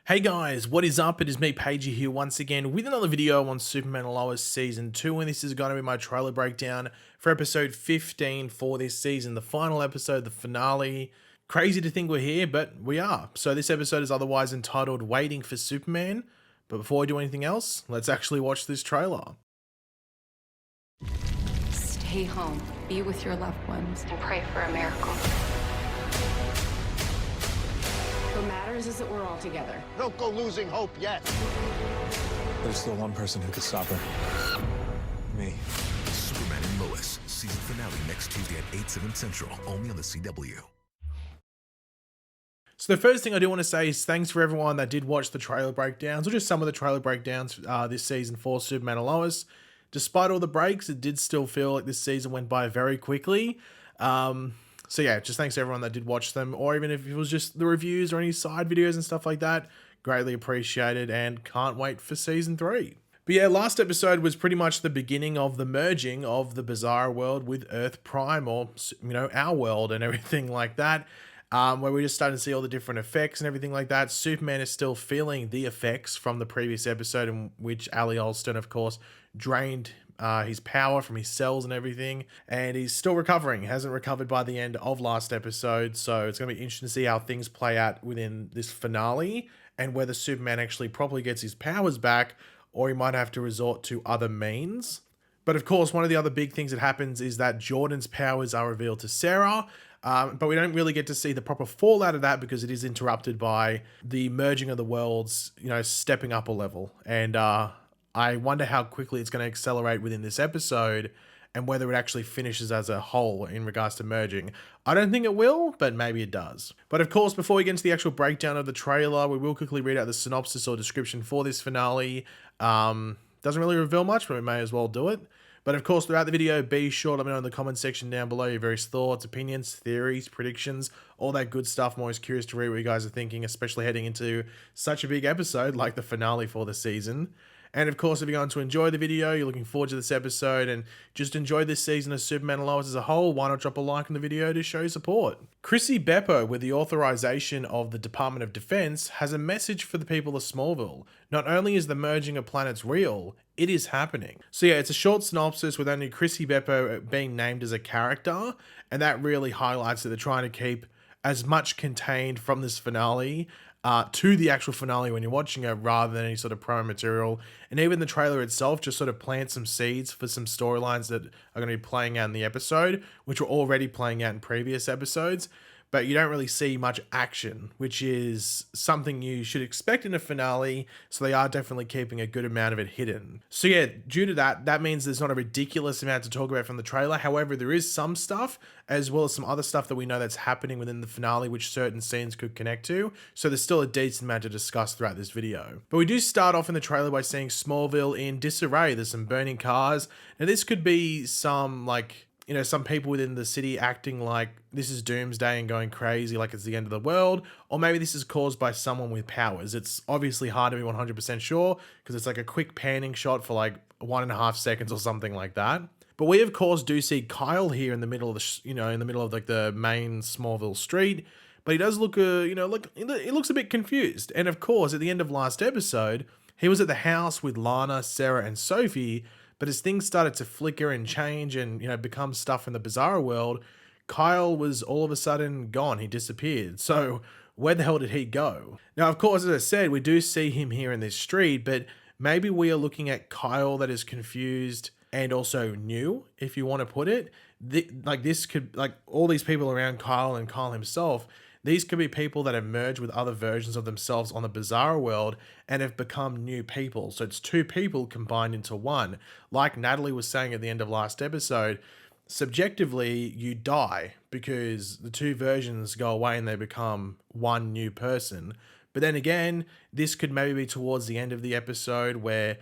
Hey guys, what is up? It is me, Pagey, here once again with another video on Superman and Lois Season 2, and this is going to be my trailer breakdown for episode 15 for this season, the final episode, the finale. Crazy to think we're here, but we are. So this episode is otherwise entitled Waiting for Superman, but before we do anything else, let's actually watch this trailer. Stay home, be with your loved ones, and pray for a miracle. What matters is that we're all together. Don't go losing hope yet. There's still one person who could stop her. Me. Superman and Lois, season finale next Tuesday at 8/7 Central, only on the CW. So the first thing I do want to say is thanks for everyone that did watch the trailer breakdowns, or just some of the trailer breakdowns this season for Superman and Lois. Despite all the breaks, it did still feel like this season went by very quickly. So yeah, just thanks to everyone that did watch them, or even if it was just the reviews or any side videos and stuff like that. Greatly appreciated and can't wait for season 3. But yeah, last episode was pretty much the beginning of the merging of the Bizarro world with Earth Prime, or, you know, our world and everything like that. Where we're just starting to see all the different effects and everything like that. Superman is still feeling the effects from the previous episode in which Allston, of course, drained his power from his cells and everything, and he's still recovering. Hasn't recovered by the end of last episode, so it's going to be interesting to see how things play out within this finale and whether Superman actually properly gets his powers back, or he might have to resort to other means. But of course, one of the other big things that happens is that Jordan's powers are revealed to Sarah, but we don't really get to see the proper fallout of that because it is interrupted by the merging of the worlds, you know, stepping up a level. And I wonder how quickly it's going to accelerate within this episode and whether it actually finishes as a whole in regards to merging. I don't think it will, but maybe it does. But of course, before we get into the actual breakdown of the trailer, we will quickly read out the synopsis or description for this finale. Doesn't really reveal much, but we may as well do it. But of course, throughout the video, be sure to let me know in the comment section down below your various thoughts, opinions, theories, predictions, all that good stuff. I'm always curious to read what you guys are thinking, especially heading into such a big episode like the finale for the season. And of course, if you're going to enjoy the video, you're looking forward to this episode, and just enjoy this season of Superman and Lois as a whole, why not drop a like on the video to show support? Chrissy Beppo, with the authorization of the Department of Defense, has a message for the people of Smallville. Not only is the merging of planets real, it is happening. So yeah, it's a short synopsis with only Chrissy Beppo being named as a character, and that really highlights that they're trying to keep as much contained from this finale to the actual finale when you're watching it, rather than any sort of promo material. And even the trailer itself just sort of plants some seeds for some storylines that are going to be playing out in the episode, which were already playing out in previous episodes. But you don't really see much action, which is something you should expect in a finale, so they are definitely keeping a good amount of it hidden. So yeah, due to that, that means there's not a ridiculous amount to talk about from the trailer. However, there is some stuff, as well as some other stuff that we know that's happening within the finale, which certain scenes could connect to, so there's still a decent amount to discuss throughout this video. But we do start off in the trailer by seeing Smallville in disarray. There's some burning cars. Now this could be some, like, you know, some people within the city acting like this is Doomsday and going crazy like it's the end of the world, or maybe this is caused by someone with powers. It's obviously hard to be 100% sure because it's like a quick panning shot for like 1.5 seconds or something like that. But we of course do see Kyle here in the middle of the, in the middle of like the main Smallville street, but he does look, like he looks a bit confused. And of course, at the end of last episode, he was at the house with Lana, Sarah, and Sophie. But as things started to flicker and change and, become stuff in the Bizarro world, Kyle was all of a sudden gone. He disappeared. So where the hell did he go? Now, of course, as I said, we do see him here in this street, but maybe we are looking at Kyle that is confused and also new, if you want to put it. This could, like, all these people around Kyle and Kyle himself, these could be people that have merged with other versions of themselves on the Bizarro world and have become new people. So it's two people combined into one. Like Natalie was saying at the end of last episode, subjectively, you die because the two versions go away and they become one new person. But then again, this could maybe be towards the end of the episode where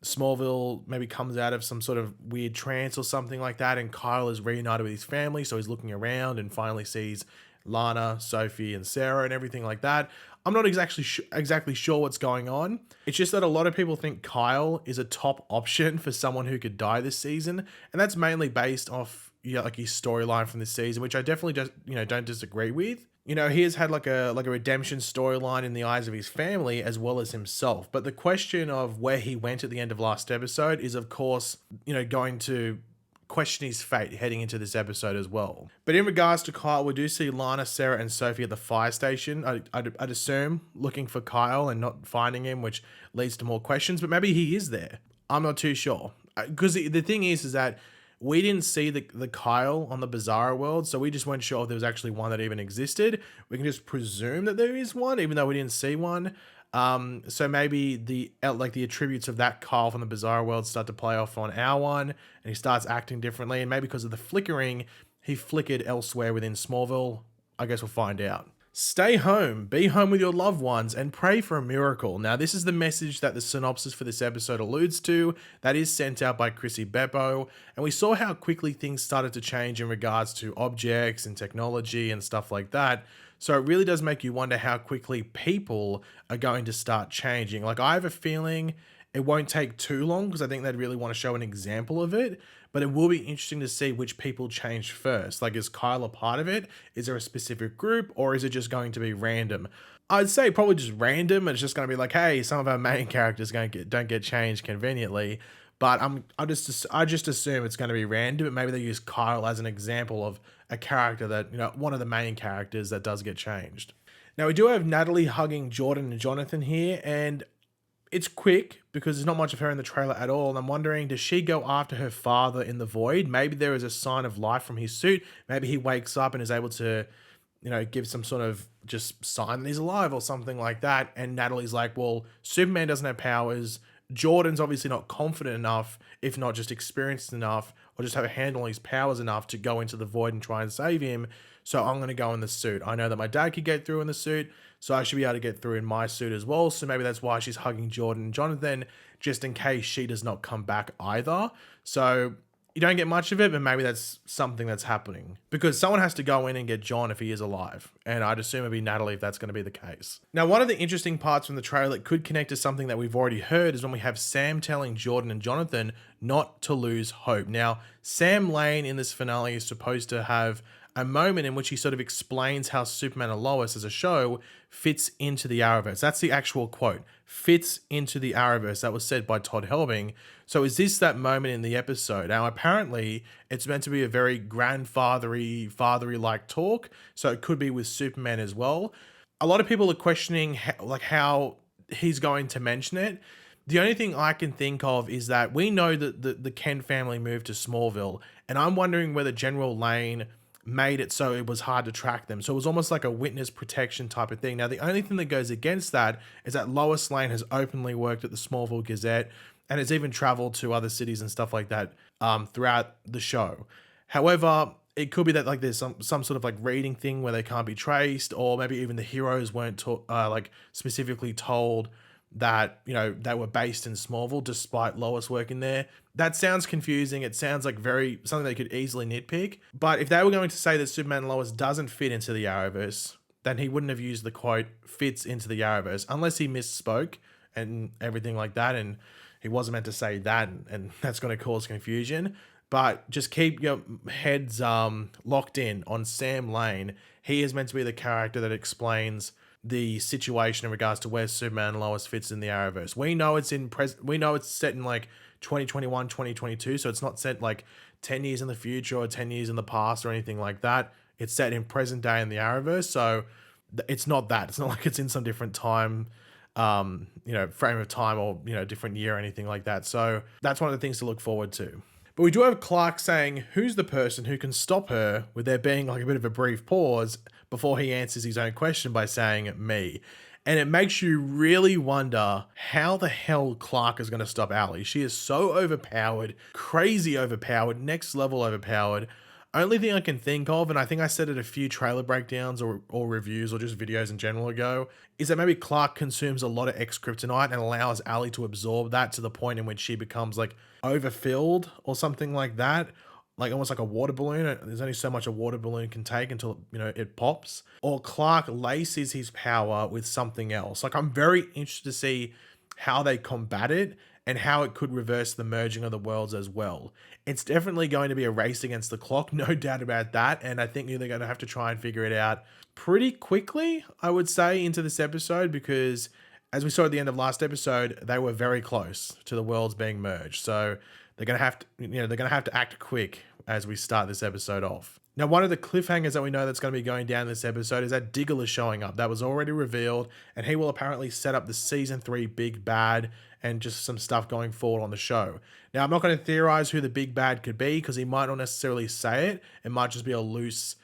Smallville maybe comes out of some sort of weird trance or something like that, and Kyle is reunited with his family, so he's looking around and finally sees Lana, Sophie, and Sarah and everything like that. I'm not exactly sure what's going on. It's just that a lot of people think Kyle is a top option for someone who could die this season, and that's mainly based off, like his storyline from this season, which I definitely just, don't disagree with. He has had like a redemption storyline in the eyes of his family as well as himself. But the question of where he went at the end of last episode is, of course, going to question his fate heading into this episode as well. But in regards to Kyle, we do see Lana, Sarah, and Sophie at the fire station. I'd assume looking for Kyle and not finding him, which leads to more questions. But maybe he is there. I'm not too sure. Because the thing is that we didn't see the Kyle on the Bizarro world, so we just weren't sure if there was actually one that even existed. We can just presume that there is one, even though we didn't see one. So maybe the attributes of that Kyle from the Bizarro world start to play off on our one, and he starts acting differently. And maybe because of the flickering, he flickered elsewhere within Smallville. I guess we'll find out. Stay home, be home with your loved ones, and pray for a miracle. Now, this is the message that the synopsis for this episode alludes to. That is sent out by Chrissy Beppo, and we saw how quickly things started to change in regards to objects and technology and stuff like that. So it really does make you wonder how quickly people are going to start changing. Like, I have a feeling it won't take too long because I think they'd really want to show an example of it. But it will be interesting to see which people change first. Like, is Kyle a part of it? Is there a specific group, or is it just going to be random? I'd say probably just random. It's just going to be like, hey, some of our main characters don't get changed conveniently. But I just assume it's going to be random. Maybe they use Kyle as an example of a character that, one of the main characters that does get changed. Now, we do have Natalie hugging Jordan and Jonathan here, and it's quick because there's not much of her in the trailer at all. And I'm wondering, does she go after her father in the void? Maybe there is a sign of life from his suit. Maybe he wakes up and is able to, give some sort of just sign that he's alive or something like that. And Natalie's like, well, Superman doesn't have powers. Jordan's obviously not confident enough, if not just experienced enough, or just have a handle on his powers enough to go into the void and try and save him. So I'm going to go in the suit. I know that my dad could get through in the suit, so I should be able to get through in my suit as well. So maybe that's why she's hugging Jordan and Jonathan, just in case she does not come back either. So you don't get much of it, but maybe that's something that's happening. Because someone has to go in and get John if he is alive. And I'd assume it'd be Natalie if that's going to be the case. Now, one of the interesting parts from the trailer that could connect to something that we've already heard is when we have Sam telling Jordan and Jonathan not to lose hope. Now, Sam Lane in this finale is supposed to have a moment in which he sort of explains how Superman and Lois as a show fits into the Arrowverse. That's the actual quote. Fits into the Arrowverse. That was said by Todd Helbing. So is this that moment in the episode? Now, apparently, it's meant to be a very fatherly-like talk. So it could be with Superman as well. A lot of people are questioning how he's going to mention it. The only thing I can think of is that we know that the Kent family moved to Smallville. And I'm wondering whether General Lane made it so it was hard to track them. So it was almost like a witness protection type of thing. Now, the only thing that goes against that is that Lois Lane has openly worked at the Smallville Gazette and has even traveled to other cities and stuff like that throughout the show. However, it could be that there's some sort of reading thing where they can't be traced, or maybe even the heroes weren't specifically told that they were based in Smallville despite Lois working there. That sounds confusing. It sounds like something they could easily nitpick. But if they were going to say that Superman and Lois doesn't fit into the Arrowverse, then he wouldn't have used the quote fits into the Arrowverse unless he misspoke and everything like that, and he wasn't meant to say that, and that's going to cause confusion. But just keep your heads locked in on Sam Lane. He is meant to be the character that explains the situation in regards to where Superman and Lois fits in the Arrowverse. We know it's set in 2021, 2022, so it's not set 10 years in the future or 10 years in the past or anything like that. It's set in present day in the Arrowverse, so it's not that. It's not like it's in some different time, frame of time or, different year or anything like that. So that's one of the things to look forward to. But we do have Clark saying, who's the person who can stop her, with there being a bit of a brief pause before he answers his own question by saying, me. And it makes you really wonder how the hell Clark is going to stop Allie. She is so overpowered, crazy overpowered, next level overpowered. Only thing I can think of, and I think I said it a few trailer breakdowns or reviews or just videos in general ago, is that maybe Clark consumes a lot of X-kryptonite and allows Allie to absorb that to the point in which she becomes overfilled or something like that. Almost like a water balloon. There's only so much a water balloon can take until, it pops. Or Clark laces his power with something else. I'm very interested to see how they combat it and how it could reverse the merging of the worlds as well. It's definitely going to be a race against the clock, no doubt about that, and I think they're going to have to try and figure it out pretty quickly, I would say, into this episode, because as we saw at the end of last episode, they were very close to the worlds being merged. So they're going to have to, they're going to have to act quick as we start this episode off. Now, one of the cliffhangers that we know that's going to be going down this episode is that Diggle is showing up. That was already revealed, and he will apparently set up the season 3 big bad and just some stuff going forward on the show. Now, I'm not going to theorize who the big bad could be, because he might not necessarily say it. It might just be a loose,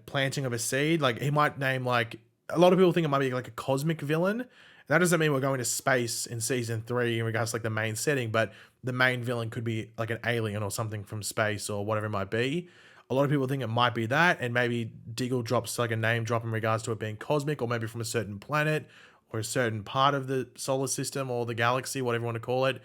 planting of a seed. Like, he might name, like, a lot of people think it might be like a cosmic villain. That doesn't mean we're going to space in season 3 in regards to like the main setting, but the main villain could be like an alien or something from space or whatever it might be. A lot of people think it might be that, and maybe Diggle drops like a name drop in regards to it being cosmic, or maybe from a certain planet or a certain part of the solar system or the galaxy, whatever you want to call it.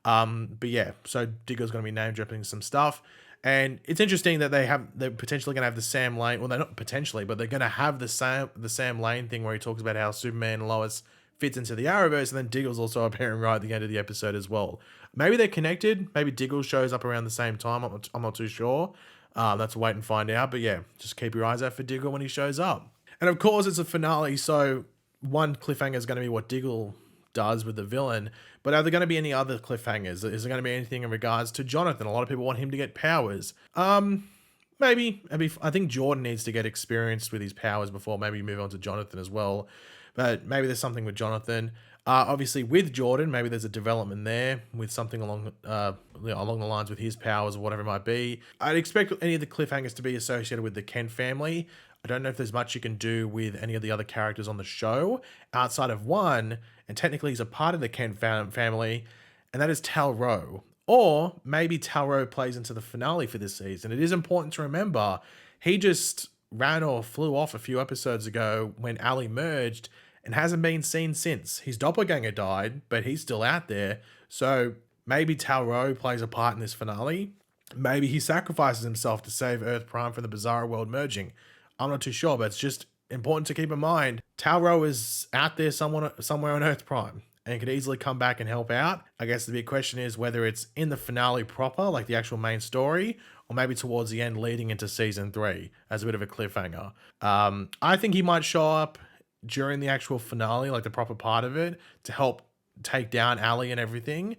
But yeah, so Diggle's going to be name dropping some stuff. And it's interesting that they're potentially going to have the Sam Lane, well, they're not potentially, but they're going to have the Sam Lane thing where he talks about how Superman and Lois fits into the Arrowverse, and then Diggle's also appearing right at the end of the episode as well. Maybe they're connected. Maybe Diggle shows up around the same time. I'm not too sure. Let's wait and find out. But yeah, just keep your eyes out for Diggle when he shows up. And of course, it's a finale, so one cliffhanger is going to be what Diggle does with the villain. But are there going to be any other cliffhangers? Is there going to be anything in regards to Jonathan? A lot of people want him to get powers. Maybe. I think Jordan needs to get experienced with his powers before maybe move on to Jonathan as well. But maybe there's something with Jonathan. Obviously, with Jordan, maybe there's a development there with something along the lines with his powers or whatever it might be. I'd expect any of the cliffhangers to be associated with the Kent family. I don't know if there's much you can do with any of the other characters on the show outside of one, and technically he's a part of the Kent family, and that is Tal-Rho. Or maybe Tal-Rho plays into the finale for this season. It is important to remember he just ran or flew off a few episodes ago when Ali merged and hasn't been seen since. His doppelganger died, but he's still out there. So maybe Tal-Rho plays a part in this finale. Maybe he sacrifices himself to save Earth Prime from the Bizarro world merging. I'm not too sure, but it's just important to keep in mind. Tal-Rho is out there somewhere on Earth Prime and could easily come back and help out. I guess the big question is whether it's in the finale proper, like the actual main story, or maybe towards the end leading into season 3 as a bit of a cliffhanger. I think he might show up during the actual finale, like the proper part of it, to help take down Ali and everything.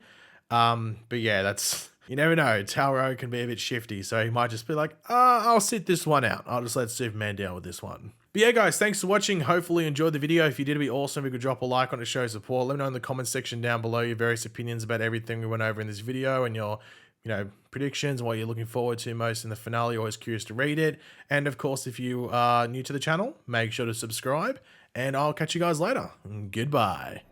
But yeah, you never know. Tal-Rho can be a bit shifty, so he might just be like, I'll sit this one out. I'll just let Superman deal with this one. But yeah, guys, thanks for watching. Hopefully you enjoyed the video. If you did, it'd be awesome if you could drop a like on it to show support. Let me know in the comment section down below your various opinions about everything we went over in this video and your predictions and what you're looking forward to most in the finale. Always curious to read it. And of course, if you are new to the channel, make sure to subscribe, and I'll catch you guys later. Goodbye.